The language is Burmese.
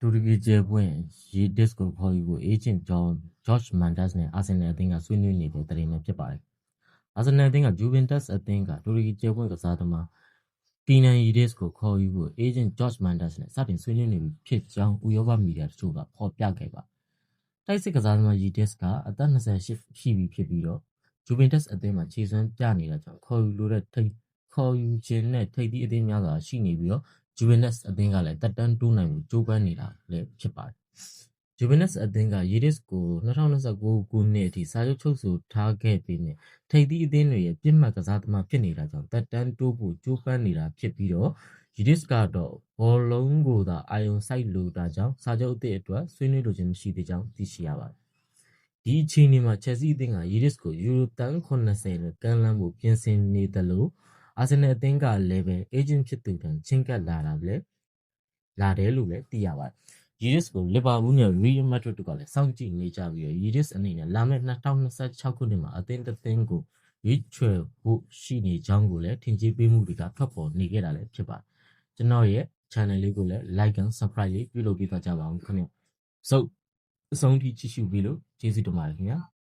တူရကီကျေပွင့်ရီဒစ်ကိုခေါ်ယူဖို့အေဂျင့်ဂျော့ချ်မန်တက်စ်နဲ့အာဆင်နယ်အသင်းကဆွေးနွေးနေတဲ့သတင်းပဲဖြစ်ပါတယ်။အာဆင်နယ်အသင်းကဂျူဗင်တက်စ်အသင်းကတူရကီကျေပွင့်ကစားသမားကီနန်ရီဒစ်ကိုခေါ်ယူဖို့အေဂျင့်ဂျော့ချ်မန်တက်စ်နဲ့စတင်ဆွေးနွေးနေပြီဖြစ်ကြောင်းဥရောပမီဒီယာတချို့ကဖော်ပြခဲ့ပါ။တိုက်စစ်ကစားသမားရီဒစ်ကအသက်28ရှိပြီဖြစ်ပြီးတော့ဂျူဗင်တက်စ်အသင်းမှာခြေစွမ်းပြနေတာကြောင့်ခေါ်ယူခြင်းနဲ့ထိပ်သီးအသင်းများစွာရှိနေပြီးတော့ဂျူဗင်တက်စ်အသင်းကလည်းတက်တန်းတိုးနိုင်မှုကြိုးပမ်းနေတာလည်းဖြစ်ပါတယ်။ဂျူဗင်တက်စ်အသင်းကရီဒစ်ကို2029ခုနှစ်အထိစာချုပ်ချုပ်ဆိုထားခဲ့ပြီးနဲ့ထိပ်သီးအသင်းတွေရဲ့ပြစ်မှတ်ကစားသမားဖြစ်နေတာကြောင့်တက်တန်းတိုးဖို့ကြိုးပမ်းနေတာဖြစ်ပြီးတော့ရီဒစ်ကတော့ဘောလုံးကိုသာအာယုံစိုက်လိုတာကြောင့်စာချုပ်အသစ်အတွက်ဆွေးနွေးလိုခြင်းမရှိသေးကြောင်းသိရှိရပါတယ်။ဒီအခြေအနေမှာချက်စီအသင်းကရီဒစ်ကိုယူရိုတန်း80နဲ့ကမ်းလှမ်းဖို့ပြင်ဆင်နေတယ်လို့အာဆင်နယ်အသင်းကလည်းပဲအေဂျင့်ဖြစ်သူတန်းချင်းကပ်လာတယ်လို့လည်းသိရပါတယ်။ရီဒစ်ကိုလီဗာပူးနဲ့ရီယယ်မက်ဒရစ်တို့ကလည်းစောင့်ကြည့်နေကြပြီးတော့ရီဒစ်အနေနဲ့လာမယ့်2026ခုနှစ်မှာအသင်းတစ်သင်းကိုရွေးချယ်ဖို့ရှိနေကြောင်းကိုလည်းထင်ကြေးပေးမှုတွေကထွက်ပေါ်နေခဲ့တာလည်းဖြစ်ပါတယ်။ကျွန်တော်ရဲ့ channel လေးကိုလည်း like and subscribe လေးပြုလုပ်ပေးသွားကြပါအောင်ခင်ဗျ။အဆုံးထိကြည့်ရှုပြီးလို့ကျေးဇူးတင်ပါတယ်ခင်ဗျာ။